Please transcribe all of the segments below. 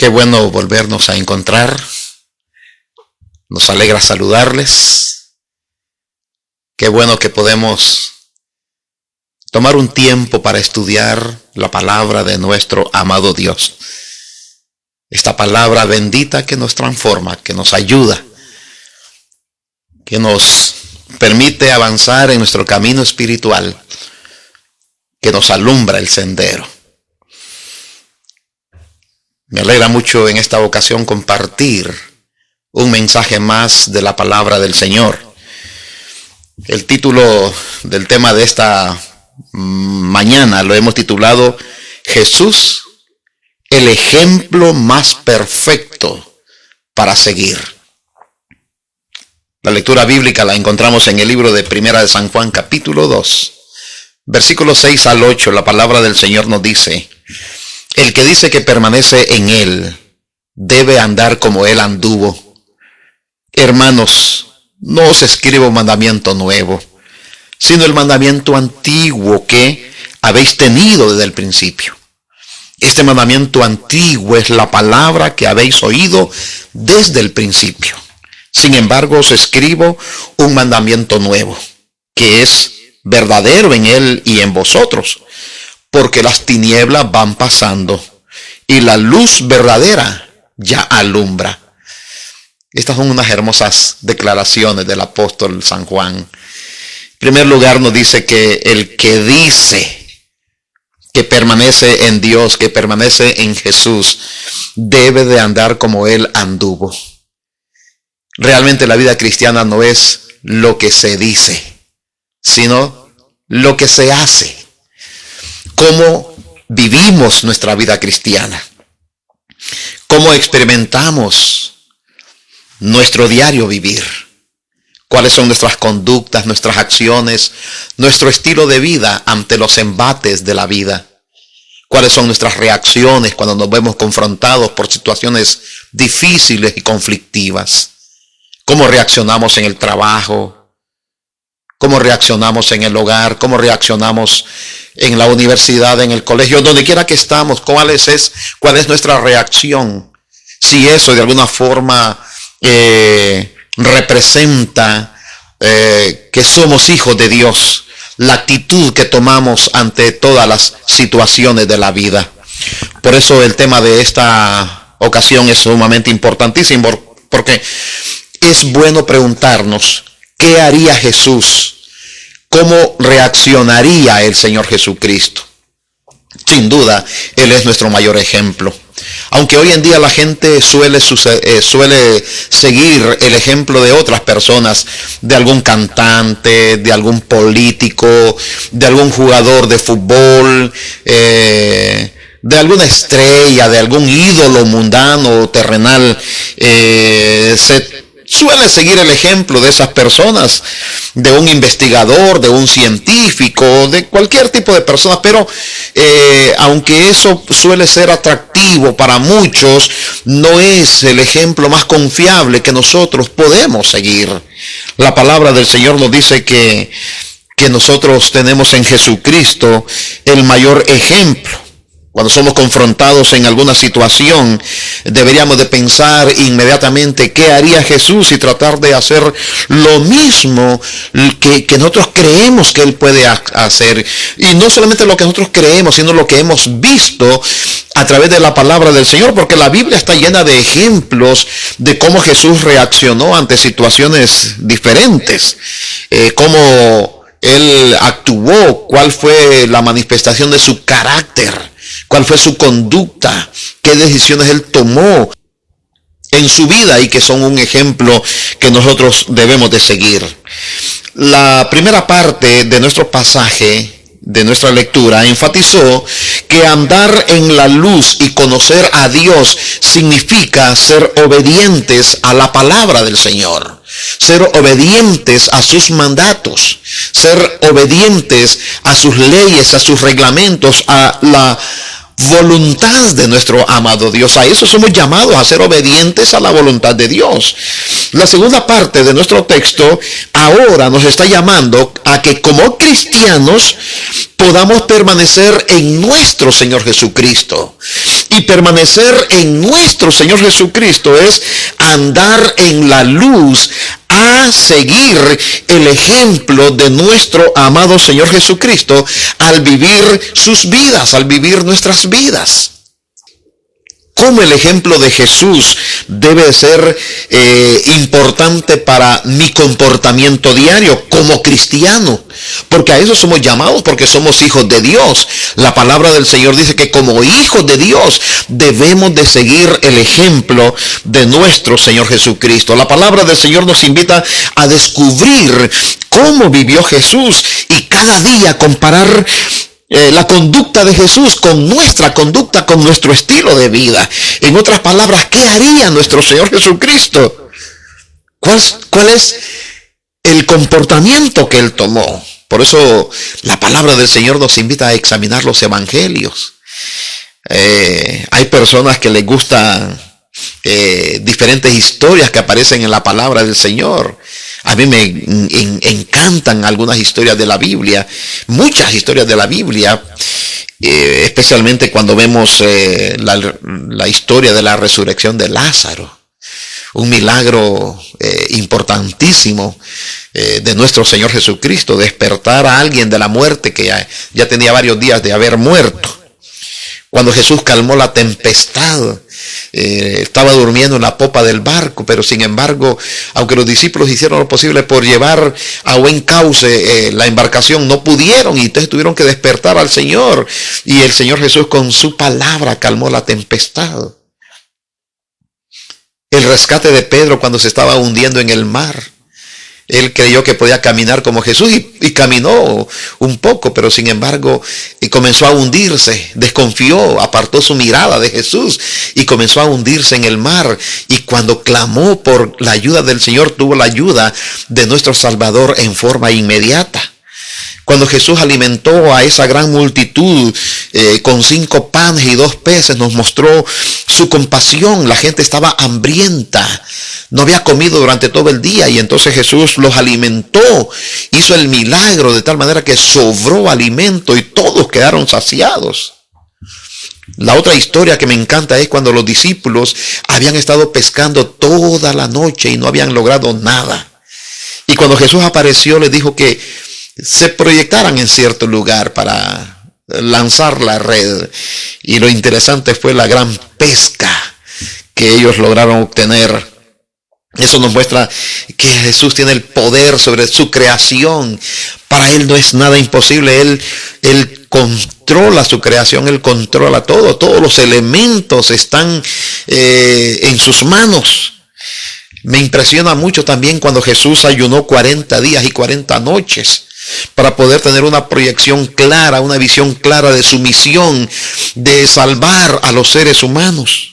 Qué bueno volvernos a encontrar. Nos alegra saludarles. Qué bueno que podemos tomar un tiempo para estudiar la palabra de nuestro amado Dios. Esta palabra bendita que nos transforma, que nos ayuda, que nos permite avanzar en nuestro camino espiritual, que nos alumbra el sendero. Me alegra mucho en esta ocasión compartir un mensaje más de la palabra del Señor. El título del tema de esta mañana lo hemos titulado Jesús, el ejemplo más perfecto para seguir. La lectura bíblica la encontramos en el libro de Primera de San Juan, capítulo 2, versículos 6 al 8. La palabra del Señor nos dice: el que dice que permanece en él debe andar como él anduvo. Hermanos, no os escribo un mandamiento nuevo, sino el mandamiento antiguo que habéis tenido desde el principio. Este mandamiento antiguo es la palabra que habéis oído desde el principio. Sin embargo, os escribo un mandamiento nuevo, que es verdadero en él y en vosotros, porque las tinieblas van pasando y la luz verdadera ya alumbra. Estas son unas hermosas declaraciones del apóstol San Juan. En primer lugar nos dice que el que dice que permanece en Dios, que permanece en Jesús, debe de andar como él anduvo. Realmente la vida cristiana no es lo que se dice, sino lo que se hace. Cómo vivimos nuestra vida cristiana, cómo experimentamos nuestro diario vivir, cuáles son nuestras conductas, nuestras acciones, nuestro estilo de vida ante los embates de la vida, cuáles son nuestras reacciones cuando nos vemos confrontados por situaciones difíciles y conflictivas, cómo reaccionamos en el trabajo, cómo reaccionamos en el hogar, cómo reaccionamos en la universidad, en el colegio, donde quiera que estamos, cuál es nuestra reacción. Si eso de alguna forma representa que somos hijos de Dios, la actitud que tomamos ante todas las situaciones de la vida. Por eso el tema de esta ocasión es sumamente importantísimo, porque es bueno preguntarnos ¿qué haría Jesús? ¿Cómo reaccionaría el Señor Jesucristo? Sin duda, Él es nuestro mayor ejemplo. Aunque hoy en día la gente suele seguir el ejemplo de otras personas, de algún cantante, de algún político, de algún jugador de fútbol, de alguna estrella, de algún ídolo mundano o terrenal, suele seguir el ejemplo de esas personas, de un investigador, de un científico, de cualquier tipo de persona, pero aunque eso suele ser atractivo para muchos, no es el ejemplo más confiable que nosotros podemos seguir. La palabra del Señor nos dice que nosotros tenemos en Jesucristo el mayor ejemplo. Cuando somos confrontados en alguna situación, deberíamos de pensar inmediatamente qué haría Jesús y tratar de hacer lo mismo que nosotros creemos que Él puede hacer. Y no solamente lo que nosotros creemos, sino lo que hemos visto a través de la palabra del Señor, porque la Biblia está llena de ejemplos de cómo Jesús reaccionó ante situaciones diferentes, cómo Él actuó, cuál fue la manifestación de su carácter, cuál fue su conducta, qué decisiones Él tomó en su vida y que son un ejemplo que nosotros debemos de seguir. La primera parte de nuestro pasaje, de nuestra lectura, enfatizó que andar en la luz y conocer a Dios significa ser obedientes a la palabra del Señor, ser obedientes a sus mandatos, ser obedientes a sus leyes, a sus reglamentos, a la voluntad de nuestro amado Dios. A eso somos llamados, a ser obedientes a la voluntad de Dios. La segunda parte de nuestro texto ahora nos está llamando a que como cristianos podamos permanecer en nuestro Señor Jesucristo. Y permanecer en nuestro Señor Jesucristo es andar en la luz, a seguir el ejemplo de nuestro amado Señor Jesucristo al vivir sus vidas, al vivir nuestras vidas. Cómo el ejemplo de Jesús debe ser importante para mi comportamiento diario como cristiano, porque a eso somos llamados, porque somos hijos de Dios. La palabra del Señor dice que como hijos de Dios debemos de seguir el ejemplo de nuestro Señor Jesucristo. La palabra del Señor nos invita a descubrir cómo vivió Jesús y cada día comparar la conducta de Jesús con nuestra conducta, con nuestro estilo de vida. En otras palabras, ¿qué haría nuestro Señor Jesucristo? ¿Cuál es el comportamiento que Él tomó? Por eso la palabra del Señor nos invita a examinar los evangelios. Hay personas que les gustan diferentes historias que aparecen en la palabra del Señor. A mí me encantan algunas historias de la Biblia, muchas historias de la Biblia, especialmente cuando vemos la historia de la resurrección de Lázaro, un milagro importantísimo de nuestro Señor Jesucristo, despertar a alguien de la muerte que ya tenía varios días de haber muerto. Cuando Jesús calmó la tempestad, estaba durmiendo en la popa del barco, pero sin embargo, aunque los discípulos hicieron lo posible por llevar a buen cauce la embarcación, no pudieron y entonces tuvieron que despertar al Señor. Y el Señor Jesús con su palabra calmó la tempestad. El rescate de Pedro cuando se estaba hundiendo en el mar. Él creyó que podía caminar como Jesús y caminó un poco, pero sin embargo comenzó a hundirse, desconfió, apartó su mirada de Jesús y comenzó a hundirse en el mar. Y cuando clamó por la ayuda del Señor, tuvo la ayuda de nuestro Salvador en forma inmediata. Cuando Jesús alimentó a esa gran multitud con 5 panes y 2 peces, nos mostró su compasión. La gente estaba hambrienta, no había comido durante todo el día y entonces Jesús los alimentó, hizo el milagro de tal manera que sobró alimento y todos quedaron saciados. La otra historia que me encanta es cuando los discípulos habían estado pescando toda la noche y no habían logrado nada. Y cuando Jesús apareció les dijo que se proyectaran en cierto lugar para lanzar la red. Y lo interesante fue la gran pesca que ellos lograron obtener. Eso nos muestra que Jesús tiene el poder sobre su creación. Para Él no es nada imposible. Él controla su creación, Él controla todo. Todos los elementos están en sus manos. Me impresiona mucho también cuando Jesús ayunó 40 días y 40 noches para poder tener una proyección clara, una visión clara de su misión de salvar a los seres humanos.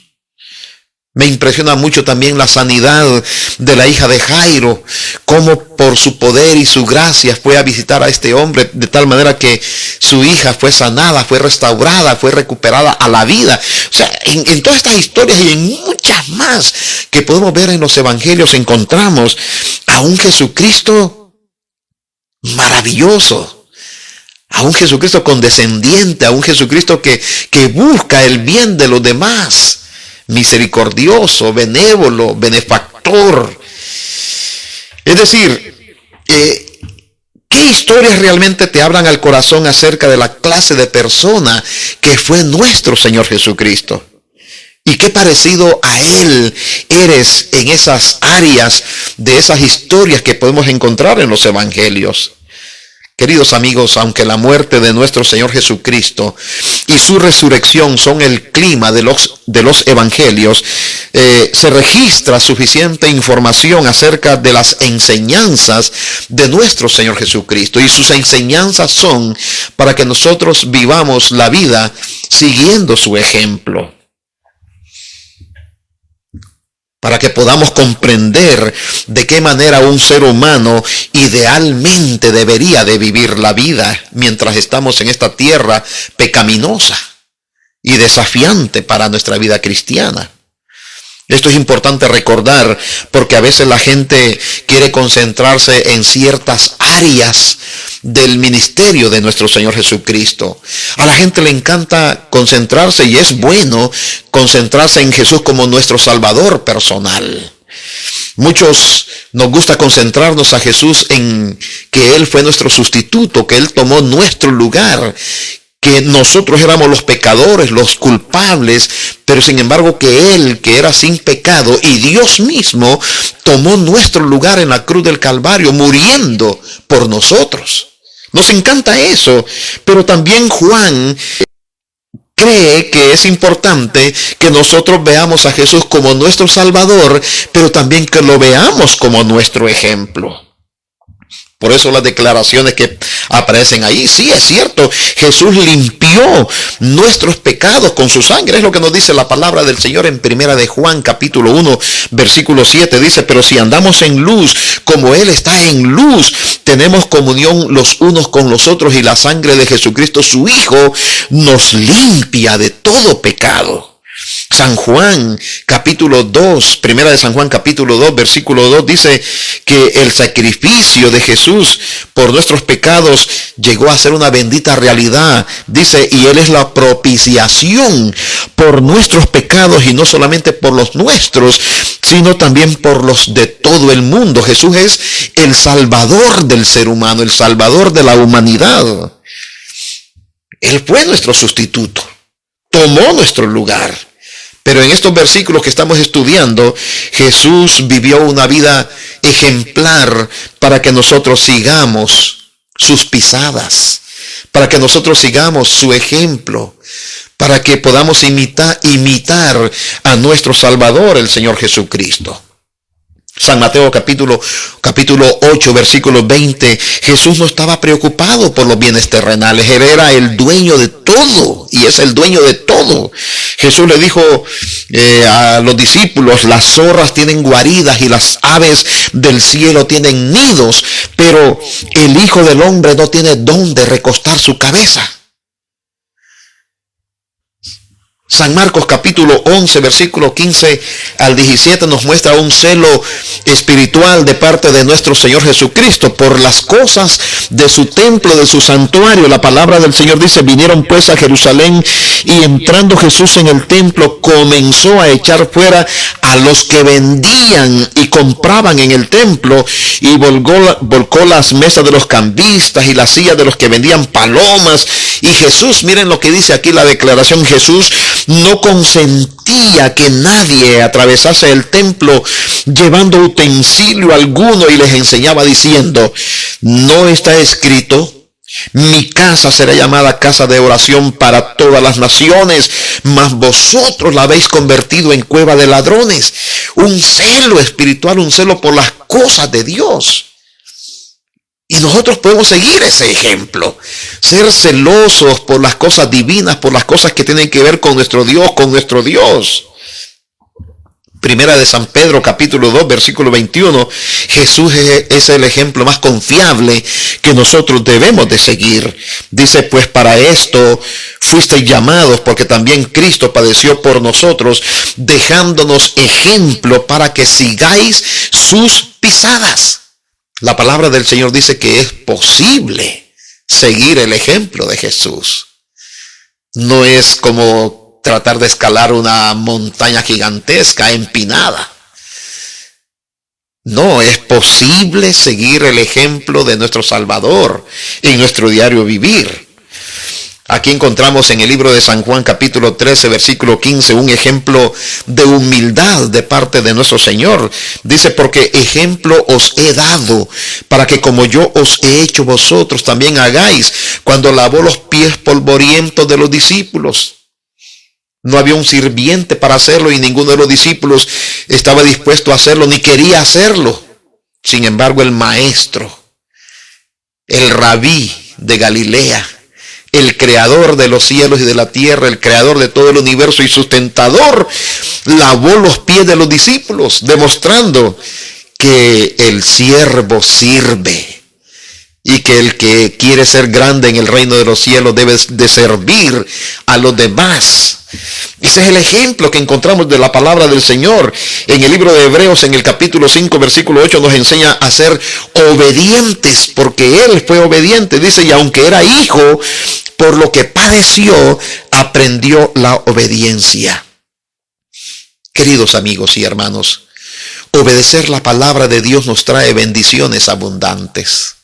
Me impresiona mucho también la sanidad de la hija de Jairo, cómo por su poder y su gracia fue a visitar a este hombre de tal manera que su hija fue sanada, fue restaurada, fue recuperada a la vida. O sea, en todas estas historias y en muchas más que podemos ver en los evangelios encontramos a un Jesucristo maravilloso, a un Jesucristo condescendiente, a un Jesucristo que busca el bien de los demás, misericordioso, benévolo, benefactor. Es decir, ¿qué historias realmente te hablan al corazón acerca de la clase de persona que fue nuestro Señor Jesucristo? ¿Y qué parecido a Él eres en esas áreas de esas historias que podemos encontrar en los evangelios? Queridos amigos, aunque la muerte de nuestro Señor Jesucristo y su resurrección son el clima de los evangelios, se registra suficiente información acerca de las enseñanzas de nuestro Señor Jesucristo. Y sus enseñanzas son para que nosotros vivamos la vida siguiendo su ejemplo, para que podamos comprender de qué manera un ser humano idealmente debería de vivir la vida mientras estamos en esta tierra pecaminosa y desafiante para nuestra vida cristiana. Esto es importante recordar porque a veces la gente quiere concentrarse en ciertas áreas del ministerio de nuestro Señor Jesucristo. A la gente le encanta concentrarse, y es bueno concentrarse en Jesús como nuestro Salvador personal. Muchos nos gusta concentrarnos a Jesús en que Él fue nuestro sustituto, que Él tomó nuestro lugar, que nosotros éramos los pecadores, los culpables, pero sin embargo que Él, que era sin pecado, y Dios mismo, tomó nuestro lugar en la cruz del Calvario, muriendo por nosotros. Nos encanta eso, pero también Juan cree que es importante que nosotros veamos a Jesús como nuestro Salvador, pero también que lo veamos como nuestro ejemplo. Por eso las declaraciones que aparecen ahí, sí, es cierto, Jesús limpió nuestros pecados con su sangre. Es lo que nos dice la palabra del Señor en primera de Juan, capítulo 1, versículo 7. Dice, pero si andamos en luz, como Él está en luz, tenemos comunión los unos con los otros, y la sangre de Jesucristo, su Hijo, nos limpia de todo pecado. San Juan capítulo 2, primera de San Juan capítulo 2, versículo 2 dice que el sacrificio de Jesús por nuestros pecados llegó a ser una bendita realidad. Dice, y Él es la propiciación por nuestros pecados, y no solamente por los nuestros, sino también por los de todo el mundo. Jesús es el Salvador del ser humano, el Salvador de la humanidad. Él fue nuestro sustituto, tomó nuestro lugar. Pero en estos versículos que estamos estudiando, Jesús vivió una vida ejemplar para que nosotros sigamos sus pisadas, para que nosotros sigamos su ejemplo, para que podamos imitar a nuestro Salvador, el Señor Jesucristo. San Mateo capítulo 8, versículo 20, Jesús no estaba preocupado por los bienes terrenales. Él era el dueño de todo, y es el dueño de todo. Jesús le dijo a los discípulos, las zorras tienen guaridas y las aves del cielo tienen nidos, pero el Hijo del Hombre no tiene dónde recostar su cabeza. San Marcos capítulo 11, versículo 15 al 17 nos muestra un celo espiritual de parte de nuestro Señor Jesucristo por las cosas de su templo, de su santuario. La palabra del Señor dice, vinieron pues a Jerusalén, y entrando Jesús en el templo comenzó a echar fuera a los que vendían y compraban en el templo, y volcó las mesas de los cambistas y las sillas de los que vendían palomas. Y Jesús, miren lo que dice aquí la declaración, Jesús no consentía que nadie atravesase el templo llevando utensilio alguno, y les enseñaba diciendo, no está escrito, mi casa será llamada casa de oración para todas las naciones, mas vosotros la habéis convertido en cueva de ladrones. Un celo espiritual, un celo por las cosas de Dios. Y nosotros podemos seguir ese ejemplo, ser celosos por las cosas divinas, por las cosas que tienen que ver con nuestro Dios. Primera de San Pedro, capítulo 2, versículo 21, Jesús es el ejemplo más confiable que nosotros debemos de seguir. Dice, pues para esto fuisteis llamados, porque también Cristo padeció por nosotros, dejándonos ejemplo para que sigáis sus pisadas. La palabra del Señor dice que es posible seguir el ejemplo de Jesús. No es como tratar de escalar una montaña gigantesca, empinada. No, es posible seguir el ejemplo de nuestro Salvador en nuestro diario vivir. Aquí encontramos en el libro de San Juan capítulo 13 versículo 15 un ejemplo de humildad de parte de nuestro Señor. Dice, porque ejemplo os he dado para que como yo os he hecho vosotros también hagáis. Cuando lavó los pies polvorientos de los discípulos, no había un sirviente para hacerlo, y ninguno de los discípulos estaba dispuesto a hacerlo ni quería hacerlo. Sin embargo, el maestro, el rabí de Galilea, el creador de los cielos y de la tierra, el creador de todo el universo y sustentador, lavó los pies de los discípulos, demostrando que el siervo sirve y que el que quiere ser grande en el reino de los cielos debe de servir a los demás. Ese es el ejemplo que encontramos de la palabra del Señor. En el libro de Hebreos, en el capítulo 5, versículo 8, nos enseña a ser obedientes, porque Él fue obediente. Dice, y aunque era hijo, por lo que padeció, aprendió la obediencia. Queridos amigos y hermanos, obedecer la palabra de Dios nos trae bendiciones abundantes.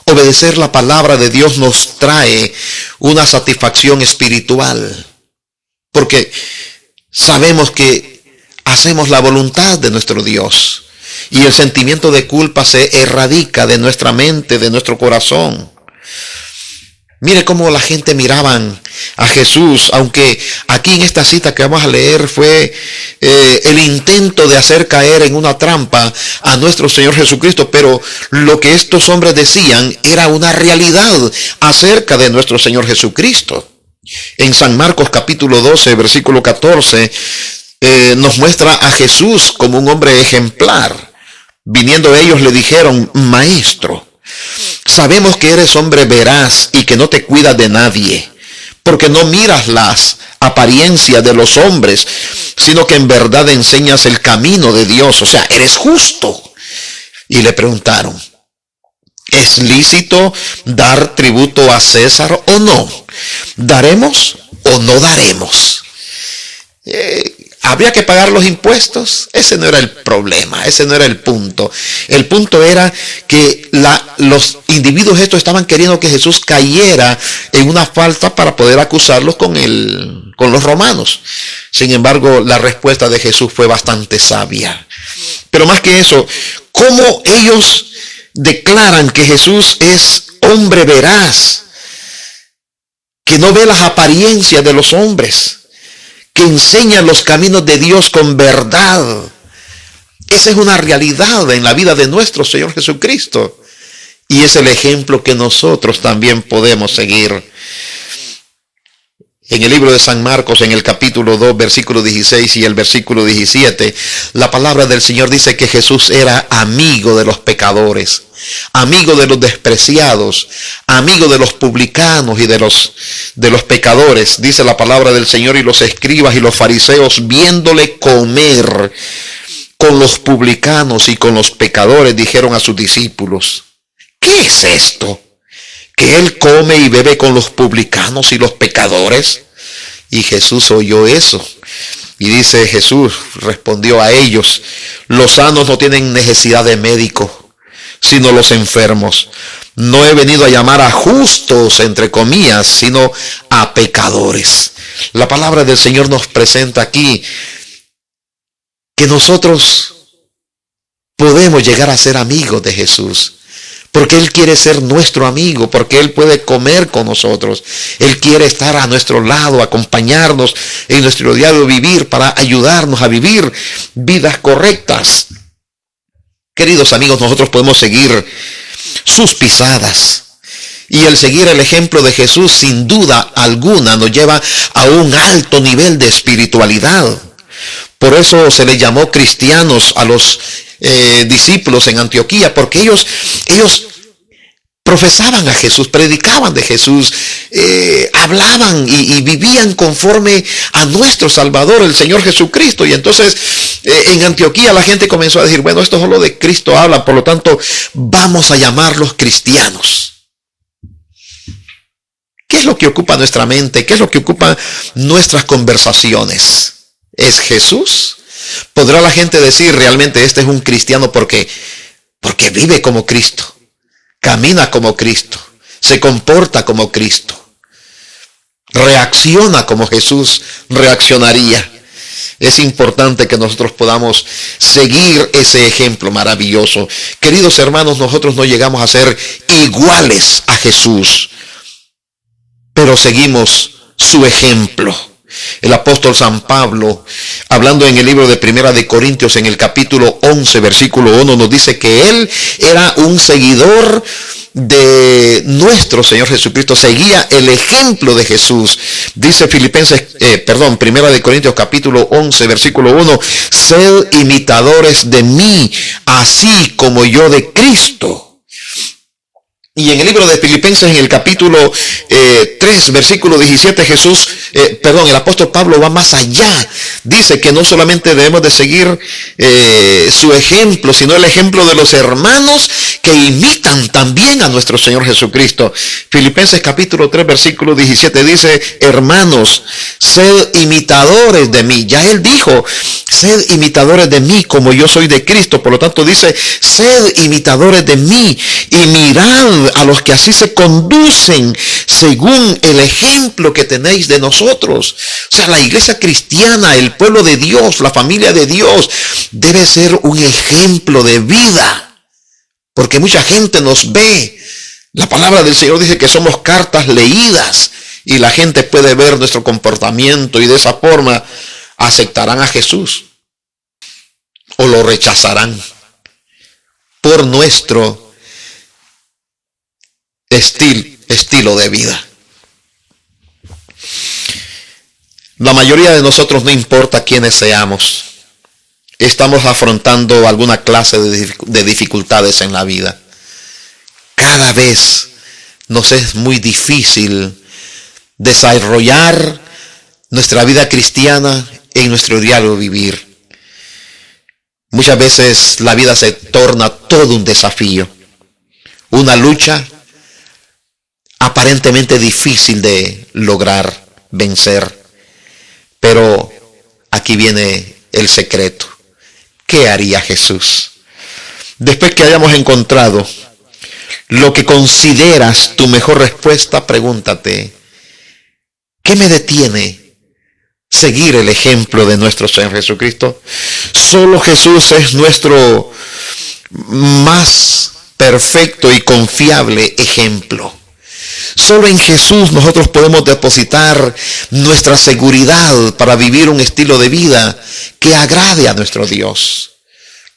Obedecer la palabra de Dios nos trae una satisfacción espiritual, porque sabemos que hacemos la voluntad de nuestro Dios y el sentimiento de culpa se erradica de nuestra mente, de nuestro corazón. Mire cómo la gente miraban a Jesús, aunque aquí en esta cita que vamos a leer fue el intento de hacer caer en una trampa a nuestro Señor Jesucristo, pero lo que estos hombres decían era una realidad acerca de nuestro Señor Jesucristo. En San Marcos capítulo 12, versículo 14, nos muestra a Jesús como un hombre ejemplar. Viniendo ellos le dijeron, Maestro, sabemos que eres hombre veraz y que no te cuidas de nadie, porque no miras las apariencias de los hombres, sino que en verdad enseñas el camino de Dios, o sea, eres justo. Y le preguntaron, ¿es lícito dar tributo a César o no? ¿Daremos o no daremos? ¿Habría que pagar los impuestos? Ese no era el problema, ese no era el punto. El punto era que los individuos estos estaban queriendo que Jesús cayera en una falta para poder acusarlos con los romanos. Sin embargo, la respuesta de Jesús fue bastante sabia. Pero más que eso, ¿cómo ellos declaran que Jesús es hombre veraz, que no ve las apariencias de los hombres, que enseña los caminos de Dios con verdad? Esa es una realidad en la vida de nuestro Señor Jesucristo. Y es el ejemplo que nosotros también podemos seguir. En el libro de San Marcos, en el capítulo 2, versículo 16 y el versículo 17, la palabra del Señor dice que Jesús era amigo de los pecadores, amigo de los despreciados, amigo de los publicanos y de los pecadores. Dice la palabra del Señor, y los escribas y los fariseos, viéndole comer con los publicanos y con los pecadores, dijeron a sus discípulos, ¿qué es esto? ¿Que él come y bebe con los publicanos y los pecadores? Y Jesús oyó eso. Y dice Jesús, respondió a ellos, los sanos no tienen necesidad de médico, sino los enfermos. No he venido a llamar a justos, entre comillas, sino a pecadores. La palabra del Señor nos presenta aquí que nosotros podemos llegar a ser amigos de Jesús, porque Él quiere ser nuestro amigo, porque Él puede comer con nosotros. Él quiere estar a nuestro lado, acompañarnos en nuestro diario vivir para ayudarnos a vivir vidas correctas. Queridos amigos, nosotros podemos seguir sus pisadas. Y el seguir el ejemplo de Jesús, sin duda alguna, nos lleva a un alto nivel de espiritualidad. Por eso se les llamó cristianos a los discípulos en Antioquía, porque ellos profesaban a Jesús, predicaban de Jesús, hablaban y vivían conforme a nuestro Salvador, el Señor Jesucristo. Y entonces en Antioquía la gente comenzó a decir, bueno, esto solo de Cristo hablan, por lo tanto vamos a llamarlos cristianos. ¿Qué es lo que ocupa nuestra mente? ¿Qué es lo que ocupa nuestras conversaciones? ¿Es Jesús? ¿Podrá la gente decir realmente este es un cristiano porque vive como Cristo, camina como Cristo, se comporta como Cristo, reacciona como Jesús reaccionaría? Es importante que nosotros podamos seguir ese ejemplo maravilloso. Queridos hermanos, nosotros no llegamos a ser iguales a Jesús, pero seguimos su ejemplo. El apóstol San Pablo, hablando en el libro de Primera de Corintios, en el capítulo 11, versículo 1, nos dice que él era un seguidor de nuestro Señor Jesucristo, seguía el ejemplo de Jesús. Dice Primera de Corintios, capítulo 11, versículo 1, sed imitadores de mí, así como yo de Cristo. Y en el libro de Filipenses, en el capítulo 3, versículo 17, el apóstol Pablo va más allá. Dice que no solamente debemos de seguir su ejemplo, sino el ejemplo de los hermanos que imitan también a nuestro Señor Jesucristo. Filipenses capítulo 3, versículo 17 dice: hermanos, sed imitadores de mí. Ya él dijo: sed imitadores de mí como yo soy de Cristo. Por lo tanto dice: sed imitadores de mí y mirad a los que así se conducen según el ejemplo que tenéis de nosotros. O sea, la iglesia cristiana, el pueblo de Dios, la familia de Dios, debe ser un ejemplo de vida, porque mucha gente nos ve. La palabra del Señor dice que somos cartas leídas, y la gente puede ver nuestro comportamiento, y de esa forma aceptarán a Jesús o lo rechazarán por nuestro estilo de vida. La mayoría de nosotros, no importa quiénes seamos, estamos afrontando alguna clase de dificultades en la vida. Cada vez nos es muy difícil desarrollar nuestra vida cristiana en nuestro diario vivir. Muchas veces la vida se torna todo un desafío, una lucha aparentemente difícil de lograr vencer. Pero aquí viene el secreto. ¿Qué haría Jesús? Después que hayamos encontrado lo que consideras tu mejor respuesta, pregúntate: ¿qué me detiene seguir el ejemplo de nuestro Señor Jesucristo? Solo Jesús es nuestro más perfecto y confiable ejemplo. Solo en Jesús nosotros podemos depositar nuestra seguridad para vivir un estilo de vida que agrade a nuestro Dios.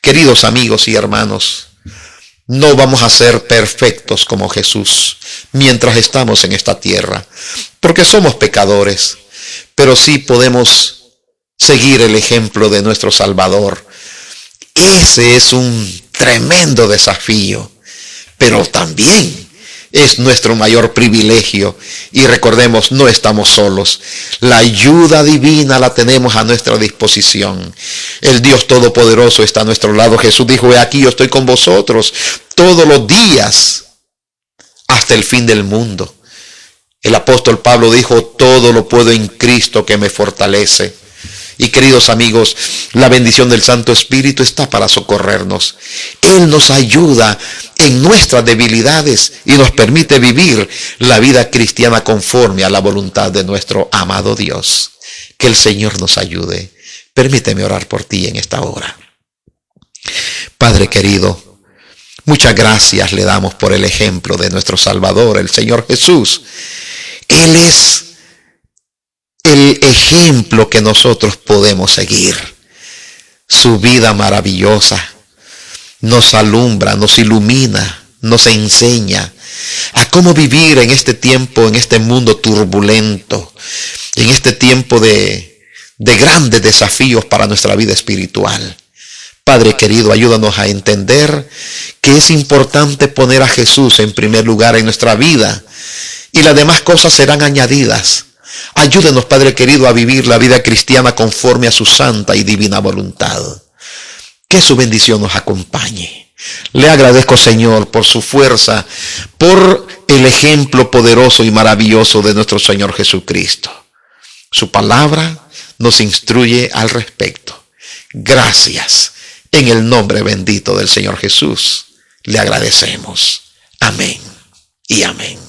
Queridos amigos y hermanos, no vamos a ser perfectos como Jesús mientras estamos en esta tierra, porque somos pecadores, pero sí podemos seguir el ejemplo de nuestro Salvador. Ese es un tremendo desafío, pero también es nuestro mayor privilegio. Y recordemos, no estamos solos. La ayuda divina la tenemos a nuestra disposición. El Dios Todopoderoso está a nuestro lado. Jesús dijo: he aquí, yo estoy con vosotros todos los días hasta el fin del mundo. El apóstol Pablo dijo: todo lo puedo en Cristo que me fortalece. Y queridos amigos, la bendición del Santo Espíritu está para socorrernos. Él nos ayuda en nuestras debilidades y nos permite vivir la vida cristiana conforme a la voluntad de nuestro amado Dios. Que el Señor nos ayude. Permíteme orar por ti en esta hora. Padre querido, muchas gracias le damos por el ejemplo de nuestro Salvador, el Señor Jesús. Él es el ejemplo que nosotros podemos seguir. Su vida maravillosa nos alumbra, nos ilumina, nos enseña a cómo vivir en este tiempo, en este mundo turbulento, en este tiempo de grandes desafíos para nuestra vida espiritual. Padre querido, ayúdanos a entender que es importante poner a Jesús en primer lugar en nuestra vida, y las demás cosas serán añadidas. Ayúdenos, Padre querido, a vivir la vida cristiana conforme a su santa y divina voluntad. Que su bendición nos acompañe. Le agradezco, Señor, por su fuerza, por el ejemplo poderoso y maravilloso de nuestro Señor Jesucristo. Su palabra nos instruye al respecto. Gracias. En el nombre bendito del Señor Jesús, le agradecemos. Amén y amén.